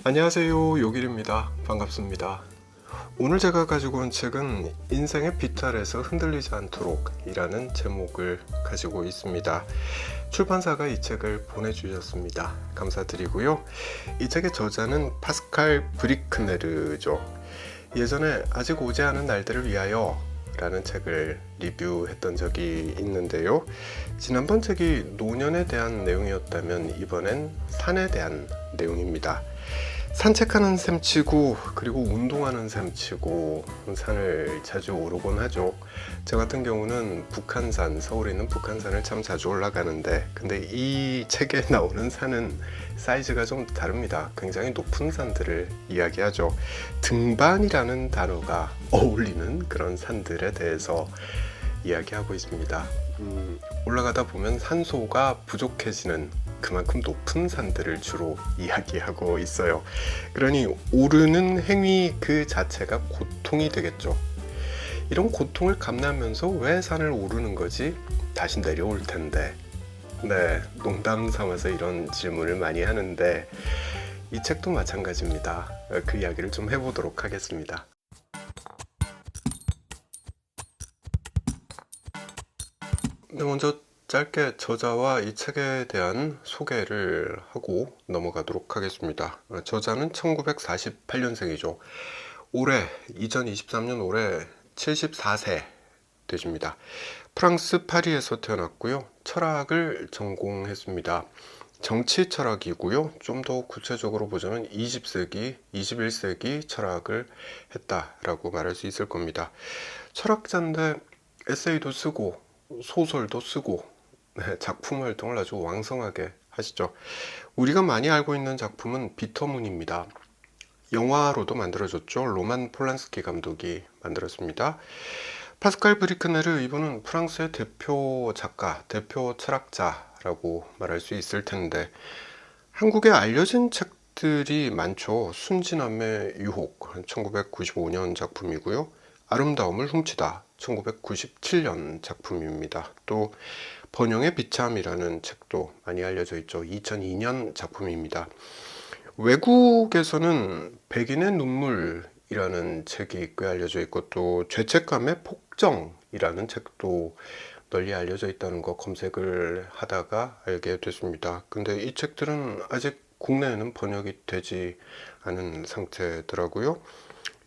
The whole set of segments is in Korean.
안녕하세요, 요길입니다. 반갑습니다. 오늘 제가 가지고 온 책은 인생의 비탈에서 흔들리지 않도록 이라는 제목을 가지고 있습니다. 출판사가 이 책을 보내주셨습니다. 감사드리고요. 이 책의 저자는 파스칼 브리크네르죠. 예전에 아직 오지 않은 날들을 위하여 라는 책을 리뷰했던 적이 있는데요. 지난번 책이 노년에 대한 내용이었다면 이번엔 산에 대한 내용입니다. 산책하는 셈치고 그리고 운동하는 셈치고 산을 자주 오르곤 하죠. 저 같은 경우는 북한산, 서울에 있는 북한산을 참 자주 올라가는데, 근데 이 책에 나오는 산은 사이즈가 좀 다릅니다. 굉장히 높은 산들을 이야기하죠. 등반이라는 단어가 어울리는 그런 산들에 대해서 이야기하고 있습니다. 올라가다 보면 산소가 부족해지는 그만큼 높은 산들을 주로 이야기하고 있어요. 그러니 오르는 행위 그 자체가 고통이 되겠죠. 이런 고통을 감내하면서 왜 산을 오르는 거지? 다시 내려올 텐데. 네, 농담 삼아서 이런 질문을 많이 하는데 이 책도 마찬가지입니다. 그 이야기를 좀 해보도록 하겠습니다. 네, 먼저 짧게 저자와 이 책에 대한 소개를 하고 넘어가도록 하겠습니다. 저자는 1948년생이죠. 올해 2023년 올해 74세 되십니다. 프랑스 파리에서 태어났고요. 철학을 전공했습니다. 정치 철학이고요. 좀 더 구체적으로 보자면 20세기, 21세기 철학을 했다라고 말할 수 있을 겁니다. 철학자인데 에세이도 쓰고 소설도 쓰고 작품 활동을 아주 왕성하게 하시죠. 우리가 많이 알고 있는 작품은 비터문입니다. 영화로도 만들어졌죠. 로만 폴란스키 감독이 만들었습니다. 파스칼 브리크네르, 이분은 프랑스의 대표 작가, 대표 철학자라고 말할 수 있을 텐데 한국에 알려진 책들이 많죠. 순진함의 유혹, 1995년 작품이고요. 아름다움을 훔치다, 1997년 작품입니다. 또 번영의 비참이라는 책도 많이 알려져 있죠. 2002년 작품입니다. 외국에서는 백인의 눈물이라는 책이 꽤 알려져 있고, 또 죄책감의 폭정이라는 책도 널리 알려져 있다는 거 검색을 하다가 알게 됐습니다. 근데 이 책들은 아직 국내에는 번역이 되지 않은 상태더라고요.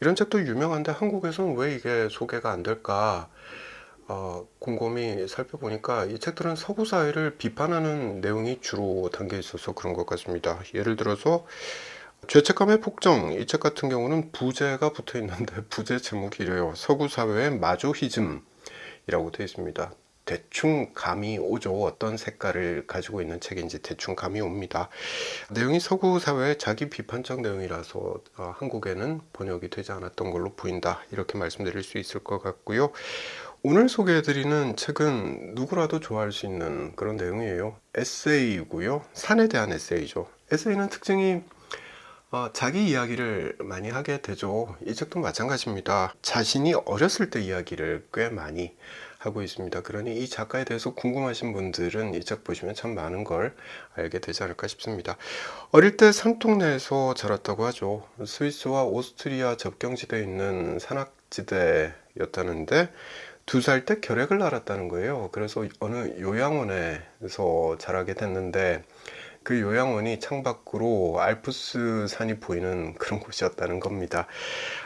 이런 책도 유명한데 한국에서는 왜 이게 소개가 안 될까 곰곰이 살펴보니까 이 책들은 서구 사회를 비판하는 내용이 주로 담겨 있어서 그런 것 같습니다. 예를 들어서 죄책감의 폭정, 이 책 같은 경우는 부제가 붙어 있는데 부제 제목이 이래요. 서구 사회의 마조히즘이라고 되어 있습니다. 대충 감이 오죠. 어떤 색깔을 가지고 있는 책인지 대충 감이 옵니다. 내용이 서구 사회의 자기 비판적 내용이라서 한국에는 번역이 되지 않았던 걸로 보인다, 이렇게 말씀드릴 수 있을 것 같고요. 오늘 소개해드리는 책은 누구라도 좋아할 수 있는 그런 내용이에요. 에세이고요. 산에 대한 에세이죠. 에세이는 특징이 자기 이야기를 많이 하게 되죠. 이 책도 마찬가지입니다. 자신이 어렸을 때 이야기를 꽤 많이 하고 있습니다. 그러니 이 작가에 대해서 궁금하신 분들은 이 책 보시면 참 많은 걸 알게 되지 않을까 싶습니다. 어릴 때 산동네에서 자랐다고 하죠. 스위스와 오스트리아 접경지대에 있는 산악지대였다는데 2살 때 결핵을 앓았다는 거예요. 그래서 어느 요양원에서 자라게 됐는데 그 요양원이 창밖으로 알프스 산이 보이는 그런 곳이었다는 겁니다.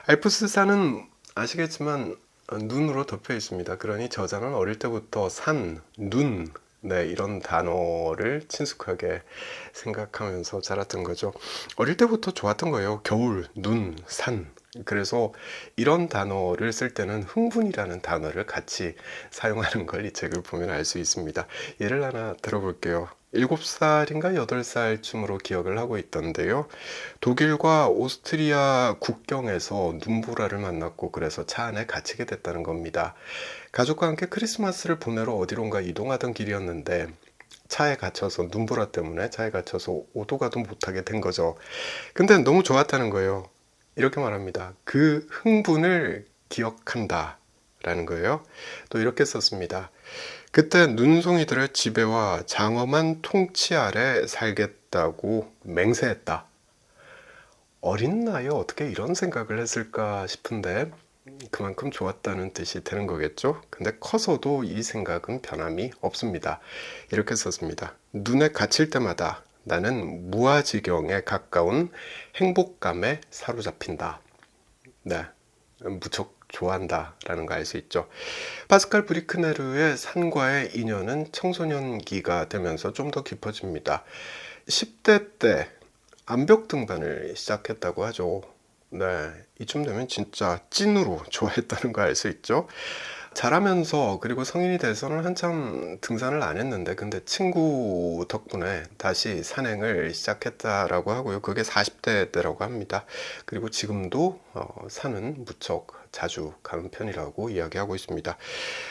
알프스 산은 아시겠지만 눈으로 덮여 있습니다. 그러니 저자는 어릴 때부터 산, 눈, 이런 단어를 친숙하게 생각하면서 자랐던 거죠. 어릴 때부터 좋았던 거예요. 겨울, 눈, 산. 그래서 이런 단어를 쓸 때는 흥분이라는 단어를 같이 사용하는 걸 이 책을 보면 알 수 있습니다. 예를 하나 들어볼게요. 7살인가 8살쯤으로 기억을 하고 있던데요. 독일과 오스트리아 국경에서 눈보라를 만났고 그래서 차 안에 갇히게 됐다는 겁니다. 가족과 함께 크리스마스를 보내러 어디론가 이동하던 길이었는데 차에 갇혀서, 눈보라 때문에 차에 갇혀서 오도 가도 못하게 된 거죠. 근데 너무 좋았다는 거예요. 이렇게 말합니다. 그 흥분을 기억한다 라는 거예요. 또 이렇게 썼습니다. 그때 눈송이들의 지배와 장엄한 통치 아래 살겠다고 맹세했다. 어린 나이에 어떻게 이런 생각을 했을까 싶은데 그만큼 좋았다는 뜻이 되는 거겠죠? 근데 커서도 이 생각은 변함이 없습니다. 이렇게 썼습니다. 눈에 갇힐 때마다 나는 무아지경에 가까운 행복감에 사로잡힌다. 네, 무척 좋아한다 라는 거 알 수 있죠. 파스칼 브리크네르의 산과의 인연은 청소년기가 되면서 좀 더 깊어집니다. 10대 때 암벽 등반을 시작했다고 하죠. 네, 이쯤 되면 진짜 찐으로 좋아했다는 거 알 수 있죠. 자라면서 그리고 성인이 돼서는 한참 등산을 안 했는데 근데 친구 덕분에 다시 산행을 시작했다라고 하고요. 그게 40대 때라고 합니다. 그리고 지금도 산은 무척 자주 가는 편이라고 이야기하고 있습니다.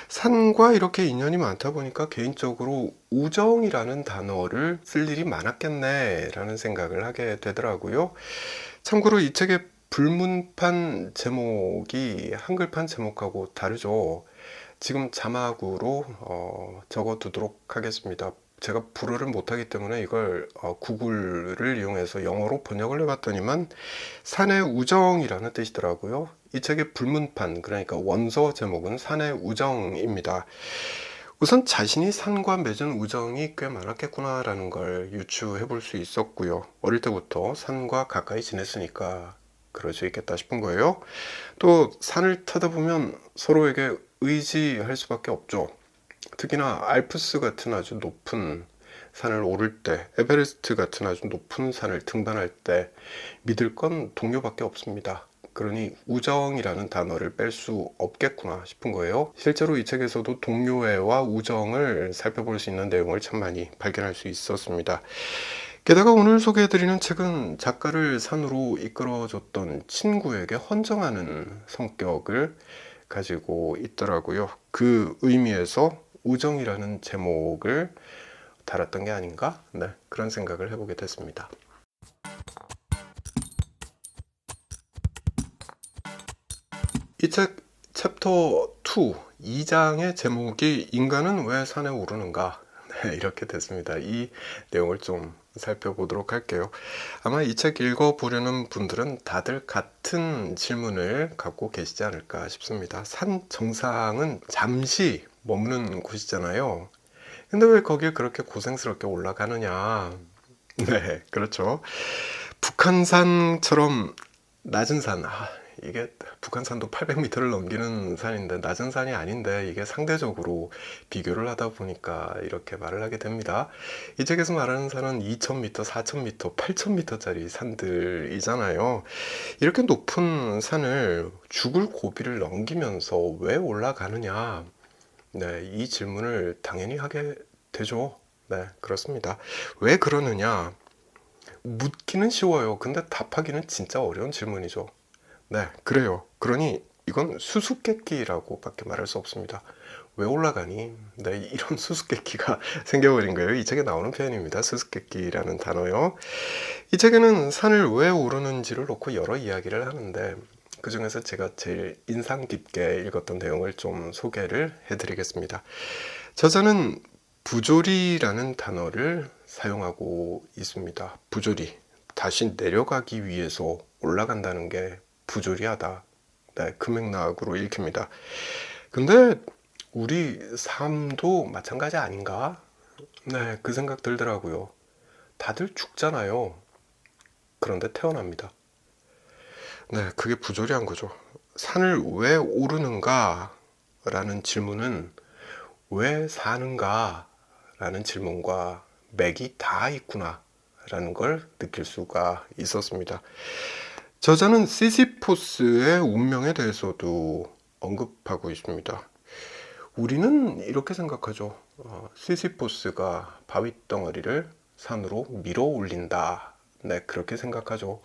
산과 이렇게 인연이 많다 보니까 개인적으로 우정이라는 단어를 쓸 일이 많았겠네 라는 생각을 하게 되더라고요. 참고로 이 책의 불문판 제목이 한글판 제목하고 다르죠. 지금 자막으로 적어두도록 하겠습니다. 제가 불어를 못하기 때문에 이걸 구글을 이용해서 영어로 번역을 해봤더니만 산의 우정이라는 뜻이더라고요. 이 책의 불문판, 그러니까 원서 제목은 산의 우정입니다. 우선 자신이 산과 맺은 우정이 꽤 많았겠구나라는 걸 유추해 볼 수 있었고요. 어릴 때부터 산과 가까이 지냈으니까 그럴 수 있겠다 싶은 거예요. 또 산을 타다 보면 서로에게 의지할 수밖에 없죠. 특히나 알프스 같은 아주 높은 산을 오를 때, 에베레스트 같은 아주 높은 산을 등반할 때 믿을 건 동료밖에 없습니다. 그러니 우정이라는 단어를 뺄 수 없겠구나 싶은 거예요. 실제로 이 책에서도 동료애와 우정을 살펴볼 수 있는 내용을 참 많이 발견할 수 있었습니다. 게다가 오늘 소개해드리는 책은 작가를 산으로 이끌어줬던 친구에게 헌정하는 성격을 가지고 있더라고요. 그 의미에서 우정이라는 제목을 달았던 게 아닌가? 네, 그런 생각을 해보게 됐습니다. 이 책 챕터 2, 2장의 제목이 인간은 왜 산에 오르는가? 네, 이렇게 됐습니다. 이 내용을 좀 살펴보도록 할게요. 아마 이 책 읽어보려는 분들은 다들 같은 질문을 갖고 계시지 않을까 싶습니다. 산 정상은 잠시 머무는 곳이잖아요. 근데 왜 거기에 그렇게 고생스럽게 올라가느냐? 네, 그렇죠. 북한산처럼 낮은 산, 이게 북한산도 800m를 넘기는 산인데 낮은 산이 아닌데 이게 상대적으로 비교를 하다 보니까 이렇게 말을 하게 됩니다. 이 책에서 말하는 산은 2000m, 4000m, 8000m짜리 산들이잖아요. 이렇게 높은 산을 죽을 고비를 넘기면서 왜 올라가느냐? 네, 이 질문을 당연히 하게 되죠. 네, 그렇습니다. 왜 그러느냐? 묻기는 쉬워요. 근데 답하기는 진짜 어려운 질문이죠. 네, 그래요. 그러니 이건 수수께끼라고 밖에 말할 수 없습니다. 왜 올라가니? 네, 이런 수수께끼가 생겨버린 거예요. 이 책에 나오는 표현입니다. 수수께끼라는 단어요. 이 책에는 산을 왜 오르는지를 놓고 여러 이야기를 하는데 그 중에서 제가 제일 인상 깊게 읽었던 내용을 좀 소개를 해드리겠습니다. 저자는 부조리라는 단어를 사용하고 있습니다. 부조리. 다시 내려가기 위해서 올라간다는 게 부조리하다. 네, 그 맥락으로 읽힙니다. 근데 우리 삶도 마찬가지 아닌가? 네, 그 생각 들더라고요. 다들 죽잖아요. 그런데 태어납니다. 네, 그게 부조리한 거죠. 산을 왜 오르는가? 라는 질문은 왜 사는가? 라는 질문과 맥이 다 있구나. 라는 걸 느낄 수가 있었습니다. 저자는 시시포스의 운명에 대해서도 언급하고 있습니다. 우리는 이렇게 생각하죠. 시시포스가 바위덩어리를 산으로 밀어 올린다. 네, 그렇게 생각하죠.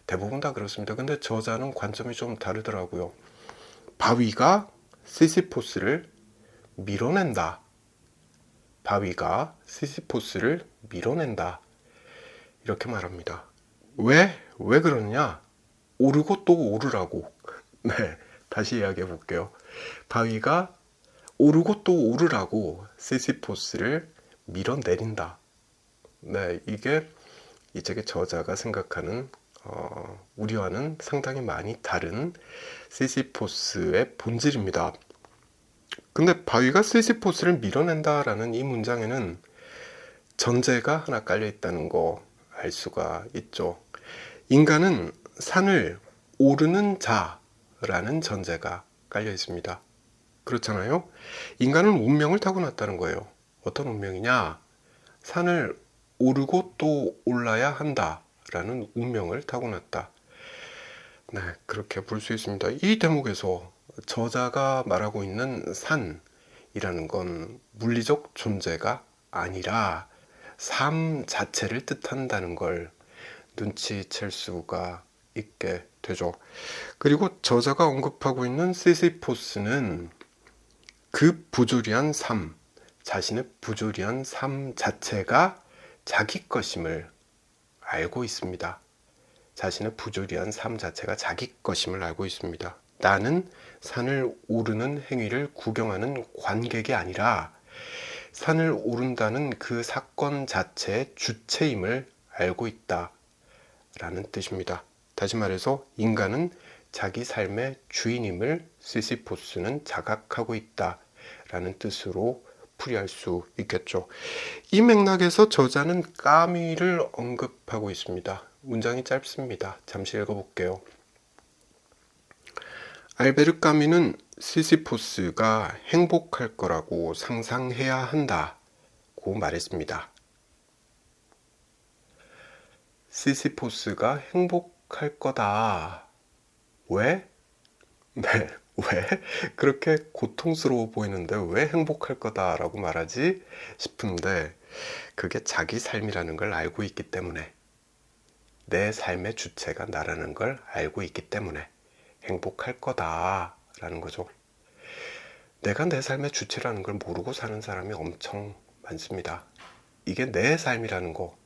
대부분 다 그렇습니다. 근데 저자는 관점이 좀 다르더라고요. 바위가 시시포스를 밀어낸다. 바위가 시시포스를 밀어낸다. 이렇게 말합니다. 왜 그러느냐? 오르고 또 오르라고. 네, 다시 이야기해 볼게요. 바위가 오르고 또 오르라고 시시포스를 밀어내린다. 네, 이게 이 책의 저자가 생각하는 우리와는 상당히 많이 다른 시시포스의 본질입니다. 근데 바위가 시시포스를 밀어낸다라는 이 문장에는 전제가 하나 깔려 있다는 거 알 수가 있죠. 인간은 산을 오르는 자라는 전제가 깔려 있습니다. 그렇잖아요. 인간은 운명을 타고났다는 거예요. 어떤 운명이냐? 산을 오르고 또 올라야 한다라는 운명을 타고났다. 네, 그렇게 볼 수 있습니다. 이 대목에서 저자가 말하고 있는 산이라는 건 물리적 존재가 아니라 삶 자체를 뜻한다는 걸 눈치챌 수가 있게 되죠. 그리고 저자가 언급하고 있는 시시포스는 그 부조리한 삶, 자신의 부조리한 삶 자체가 자기 것임을 알고 있습니다. 자신의 부조리한 삶 자체가 자기 것임을 알고 있습니다. 나는 산을 오르는 행위를 구경하는 관객이 아니라 산을 오른다는 그 사건 자체의 주체임을 알고 있다 라는 뜻입니다. 다시 말해서 인간은 자기 삶의 주인임을 시시포스는 자각하고 있다 라는 뜻으로 풀이할 수 있겠죠. 이 맥락에서 저자는 까미를 언급하고 있습니다. 문장이 짧습니다. 잠시 읽어볼게요. 알베르 까미는 시시포스가 행복할 거라고 상상해야 한다고 말했습니다. 시시포스가 행복할 거다. 왜? 네, 왜? 그렇게 고통스러워 보이는데 왜 행복할 거다라고 말하지 싶은데 그게 자기 삶이라는 걸 알고 있기 때문에, 내 삶의 주체가 나라는 걸 알고 있기 때문에 행복할 거다라는 거죠. 내가 내 삶의 주체라는 걸 모르고 사는 사람이 엄청 많습니다. 이게 내 삶이라는 거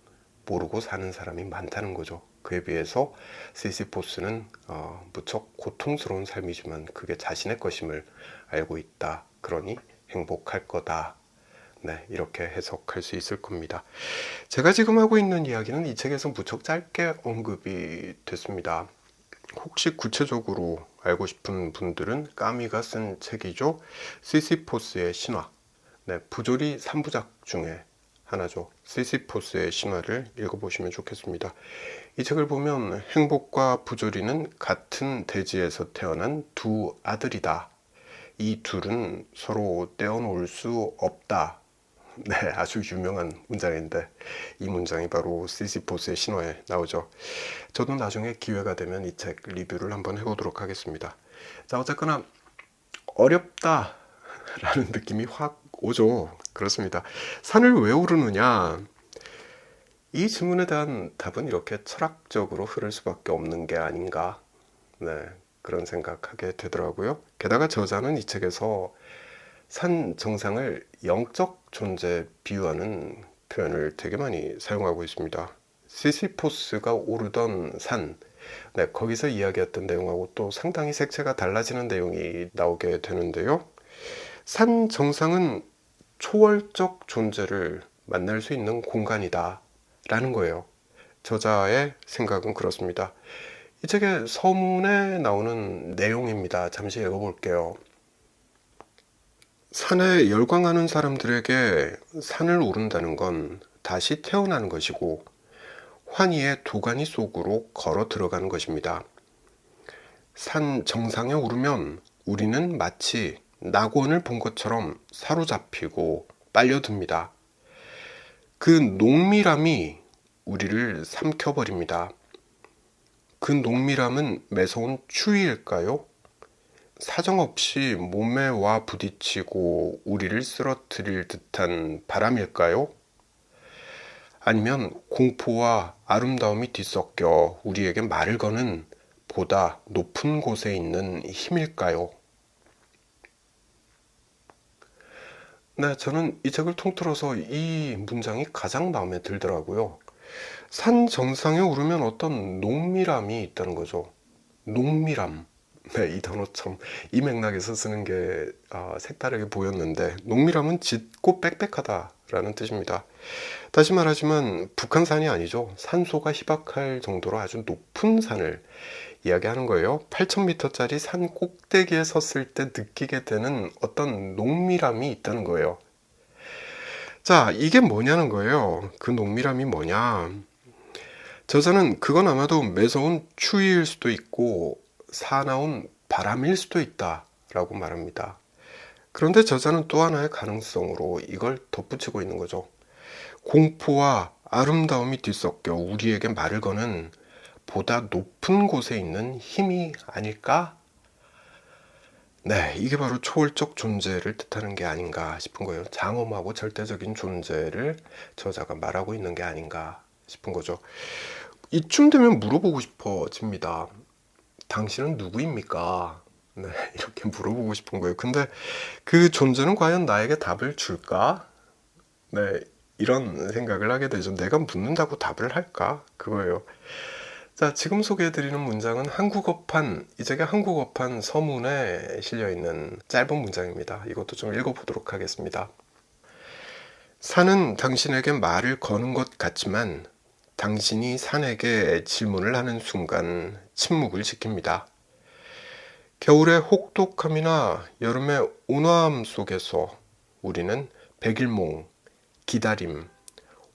모르고 사는 사람이 많다는 거죠. 그에 비해서 시시포스는 무척 고통스러운 삶이지만 그게 자신의 것임을 알고 있다. 그러니 행복할 거다. 네, 이렇게 해석할 수 있을 겁니다. 제가 지금 하고 있는 이야기는 이 책에서 무척 짧게 언급이 됐습니다. 혹시 구체적으로 알고 싶은 분들은 까미가 쓴 책이죠. 시시포스의 신화. 네, 부조리 3부작 중에 하나죠. 시시포스의 신화를 읽어보시면 좋겠습니다. 이 책을 보면 행복과 부조리는 같은 대지에서 태어난 두 아들이다. 이 둘은 서로 떼어놓을 수 없다. 네, 아주 유명한 문장인데 이 문장이 바로 시시포스의 신화에 나오죠. 저도 나중에 기회가 되면 이 책 리뷰를 한번 해보도록 하겠습니다. 자, 어쨌거나 어렵다 라는 느낌이 확 오죠. 그렇습니다. 산을 왜 오르느냐? 이 질문에 대한 답은 이렇게 철학적으로 흐를 수밖에 없는 게 아닌가. 네, 그런 생각하게 되더라고요. 게다가 저자는 이 책에서 산 정상을 영적 존재 비유하는 표현을 되게 많이 사용하고 있습니다. 시시포스가 오르던 산, 네, 거기서 이야기했던 내용하고 또 상당히 색채가 달라지는 내용이 나오게 되는데요. 산 정상은 초월적 존재를 만날 수 있는 공간이다 라는 거예요. 저자의 생각은 그렇습니다. 이 책의 서문에 나오는 내용입니다. 잠시 읽어볼게요. 산에 열광하는 사람들에게 산을 오른다는 건 다시 태어나는 것이고 환희의 도가니 속으로 걸어 들어가는 것입니다. 산 정상에 오르면 우리는 마치 낙원을 본 것처럼 사로잡히고 빨려듭니다. 그 농밀함이 우리를 삼켜버립니다. 그 농밀함은 매서운 추위일까요? 사정없이 몸에 와 부딪히고 우리를 쓰러뜨릴 듯한 바람일까요? 아니면 공포와 아름다움이 뒤섞여 우리에게 말을 거는 보다 높은 곳에 있는 힘일까요? 네, 저는 이 책을 통틀어서 이 문장이 가장 마음에 들더라고요. 산 정상에 오르면 어떤 농밀함이 있다는 거죠. 농밀함. 네, 이 단어 참 이 맥락에서 쓰는 게 색다르게 보였는데 농밀함은 짙고 빽빽하다라는 뜻입니다. 다시 말하지만 북한산이 아니죠. 산소가 희박할 정도로 아주 높은 산을 이야기하는 거예요. 8,000m짜리 산 꼭대기에 섰을 때 느끼게 되는 어떤 농밀함이 있다는 거예요. 자, 이게 뭐냐는 거예요. 그 농밀함이 뭐냐. 저자는 그건 아마도 매서운 추위일 수도 있고 사나운 바람일 수도 있다라고 말합니다. 그런데 저자는 또 하나의 가능성으로 이걸 덧붙이고 있는 거죠. 공포와 아름다움이 뒤섞여 우리에게 말을 거는 보다 높은 곳에 있는 힘이 아닐까? 네, 이게 바로 초월적 존재를 뜻하는 게 아닌가 싶은 거예요. 장엄하고 절대적인 존재를 저자가 말하고 있는 게 아닌가 싶은 거죠. 이쯤 되면 물어보고 싶어집니다. 당신은 누구입니까? 네, 이렇게 물어보고 싶은 거예요. 근데 그 존재는 과연 나에게 답을 줄까? 네, 이런 생각을 하게 되죠. 내가 묻는다고 답을 할까? 그거예요. 자, 지금 소개해드리는 문장은 이 책의 한국어판 서문에 실려있는 짧은 문장입니다. 이것도 좀 읽어보도록 하겠습니다. 산은 당신에게 말을 거는 것 같지만 당신이 산에게 질문을 하는 순간 침묵을 지킵니다. 겨울의 혹독함이나 여름의 온화함 속에서 우리는 백일몽, 기다림,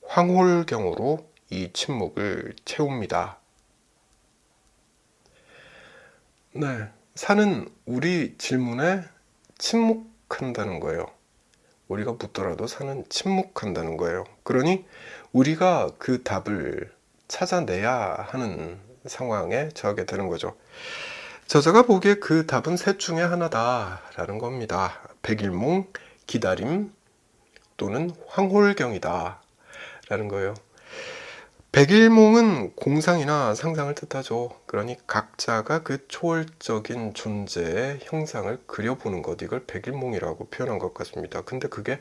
황홀경으로 이 침묵을 채웁니다. 네, 산은 우리 질문에 침묵한다는 거예요. 우리가 묻더라도 산은 침묵한다는 거예요. 그러니 우리가 그 답을 찾아내야 하는 상황에 처하게 되는 거죠. 저자가 보기에 그 답은 셋 중에 하나다라는 겁니다. 백일몽, 기다림 또는 황홀경이다 라는 거예요. 백일몽은 공상이나 상상을 뜻하죠. 그러니 각자가 그 초월적인 존재의 형상을 그려보는 것, 이걸 백일몽이라고 표현한 것 같습니다. 근데 그게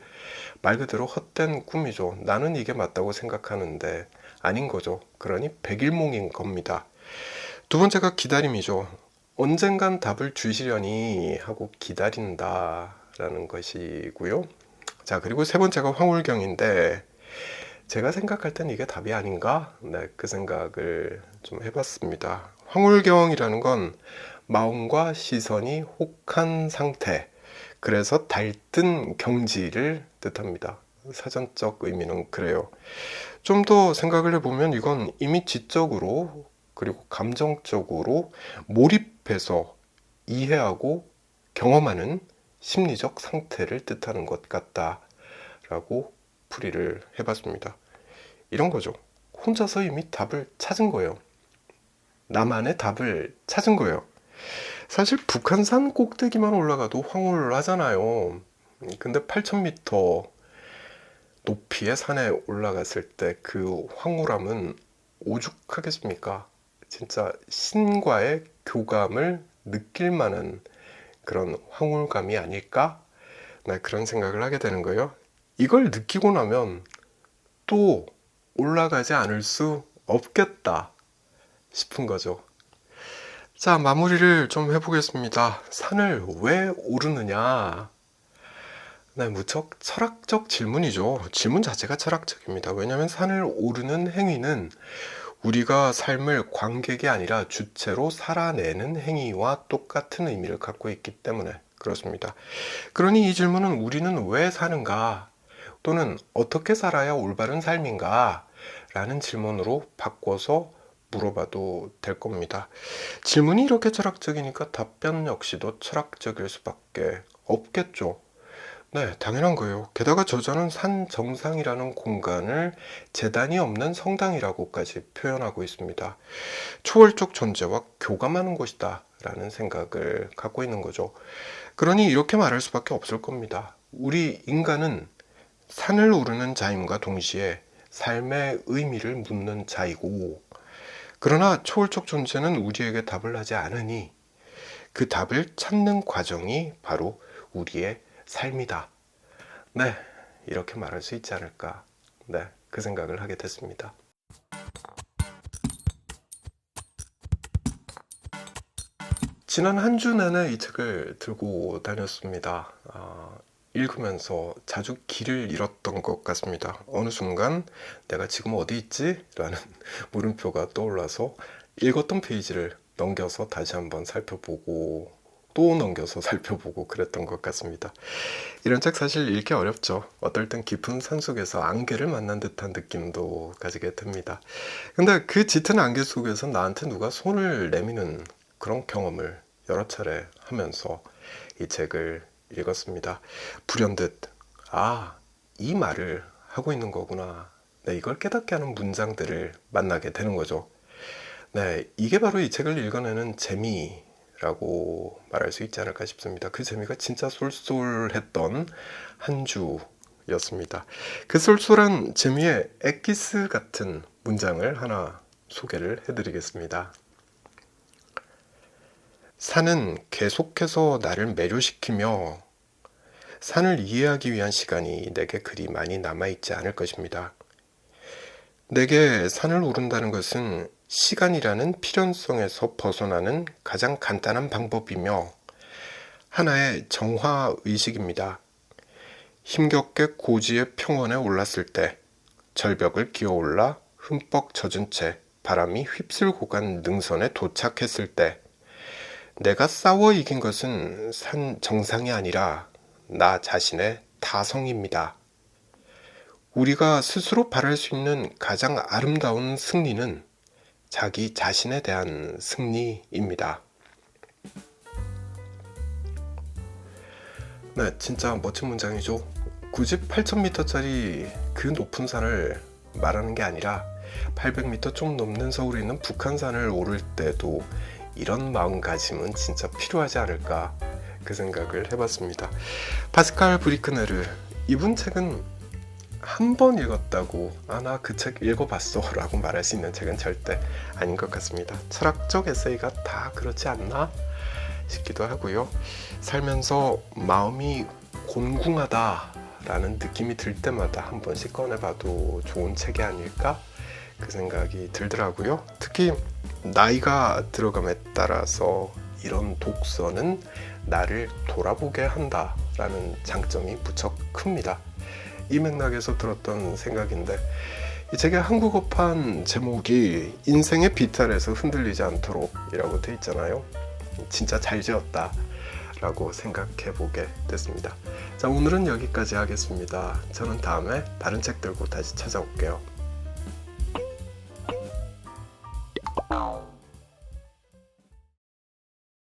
말 그대로 헛된 꿈이죠. 나는 이게 맞다고 생각하는데 아닌 거죠. 그러니 백일몽인 겁니다. 두 번째가 기다림이죠. 언젠간 답을 주시려니 하고 기다린다라는 것이고요. 자, 그리고 세 번째가 황홀경인데 제가 생각할 땐 이게 답이 아닌가? 네, 그 생각을 좀 해봤습니다. 황홀경이라는 건 마음과 시선이 혹한 상태, 그래서 달뜬 경지를 뜻합니다. 사전적 의미는 그래요. 좀 더 생각을 해보면 이건 이미 지적으로 그리고 감정적으로 몰입해서 이해하고 경험하는 심리적 상태를 뜻하는 것 같다라고 풀이를 해봤습니다. 이런 거죠. 혼자서 이미 답을 찾은 거예요. 나만의 답을 찾은 거예요. 사실 북한산 꼭대기만 올라가도 황홀을 하잖아요. 근데 8,000m 높이의 산에 올라갔을 때 그 황홀함은 오죽하겠습니까? 진짜 신과의 교감을 느낄 만한 그런 황홀감이 아닐까? 네, 그런 생각을 하게 되는 거예요. 이걸 느끼고 나면 또 올라가지 않을 수 없겠다 싶은 거죠. 자, 마무리를 좀 해보겠습니다. 산을 왜 오르느냐? 네, 무척 철학적 질문이죠. 질문 자체가 철학적입니다. 왜냐하면 산을 오르는 행위는 우리가 삶을 관객이 아니라 주체로 살아내는 행위와 똑같은 의미를 갖고 있기 때문에 그렇습니다. 그러니 이 질문은 우리는 왜 사는가? 또는 어떻게 살아야 올바른 삶인가? 라는 질문으로 바꿔서 물어봐도 될 겁니다. 질문이 이렇게 철학적이니까 답변 역시도 철학적일 수밖에 없겠죠. 네, 당연한 거예요. 게다가 저자는 산 정상이라는 공간을 재단이 없는 성당이라고까지 표현하고 있습니다. 초월적 존재와 교감하는 곳이다 라는 생각을 갖고 있는 거죠. 그러니 이렇게 말할 수밖에 없을 겁니다. 우리 인간은 산을 오르는 자임과 동시에 삶의 의미를 묻는 자이고, 그러나 초월적 존재는 우리에게 답을 하지 않으니 그 답을 찾는 과정이 바로 우리의 삶이다. 네, 이렇게 말할 수 있지 않을까. 네, 그 생각을 하게 됐습니다. 지난 한 주 내내 이 책을 들고 다녔습니다. 읽으면서 자주 길을 잃었던 것 같습니다. 어느 순간 내가 지금 어디 있지? 라는 물음표가 떠올라서 읽었던 페이지를 넘겨서 다시 한번 살펴보고 또 넘겨서 살펴보고 그랬던 것 같습니다. 이런 책 사실 읽기 어렵죠. 어떨 땐 깊은 산속에서 안개를 만난 듯한 느낌도 가지게 됩니다. 근데 그 짙은 안개 속에서 나한테 누가 손을 내미는 그런 경험을 여러 차례 하면서 이 책을 읽었습니다. 불현듯 이 말을 하고 있는 거구나. 네, 이걸 깨닫게 하는 문장들을 만나게 되는 거죠. 네, 이게 바로 이 책을 읽어내는 재미라고 말할 수 있지 않을까 싶습니다. 그 재미가 진짜 쏠쏠했던 한 주였습니다. 그 쏠쏠한 재미의 엑기스 같은 문장을 하나 소개를 해드리겠습니다. 산은 계속해서 나를 매료시키며 산을 이해하기 위한 시간이 내게 그리 많이 남아있지 않을 것입니다. 내게 산을 오른다는 것은 시간이라는 필연성에서 벗어나는 가장 간단한 방법이며 하나의 정화의식입니다. 힘겹게 고지의 평원에 올랐을 때 절벽을 기어올라 흠뻑 젖은 채 바람이 휩쓸고 간 능선에 도착했을 때 내가 싸워 이긴 것은 산 정상이 아니라 나 자신의 타성입니다. 우리가 스스로 바랄 수 있는 가장 아름다운 승리는 자기 자신에 대한 승리입니다. 네, 진짜 멋진 문장이죠. 굳이 8,000m짜리 그 높은 산을 말하는 게 아니라 800m 좀 넘는 서울에 있는 북한산을 오를 때도 이런 마음가짐은 진짜 필요하지 않을까 그 생각을 해봤습니다. 파스칼 브리크네르, 이분 책은 한 번 읽었다고 나 그 책 읽어봤어 라고 말할 수 있는 책은 절대 아닌 것 같습니다. 철학적 에세이가 다 그렇지 않나 싶기도 하고요. 살면서 마음이 곤궁하다 라는 느낌이 들 때마다 한 번씩 꺼내봐도 좋은 책이 아닐까 그 생각이 들더라고요. 특히 나이가 들어감에 따라서 이런 독서는 나를 돌아보게 한다라는 장점이 무척 큽니다. 이 맥락에서 들었던 생각인데 이 책의 한국어판 제목이 인생의 비탈에서 흔들리지 않도록 이라고 돼 있잖아요. 진짜 잘 지었다 라고 생각해 보게 됐습니다. 자, 오늘은 여기까지 하겠습니다. 저는 다음에 다른 책 들고 다시 찾아올게요.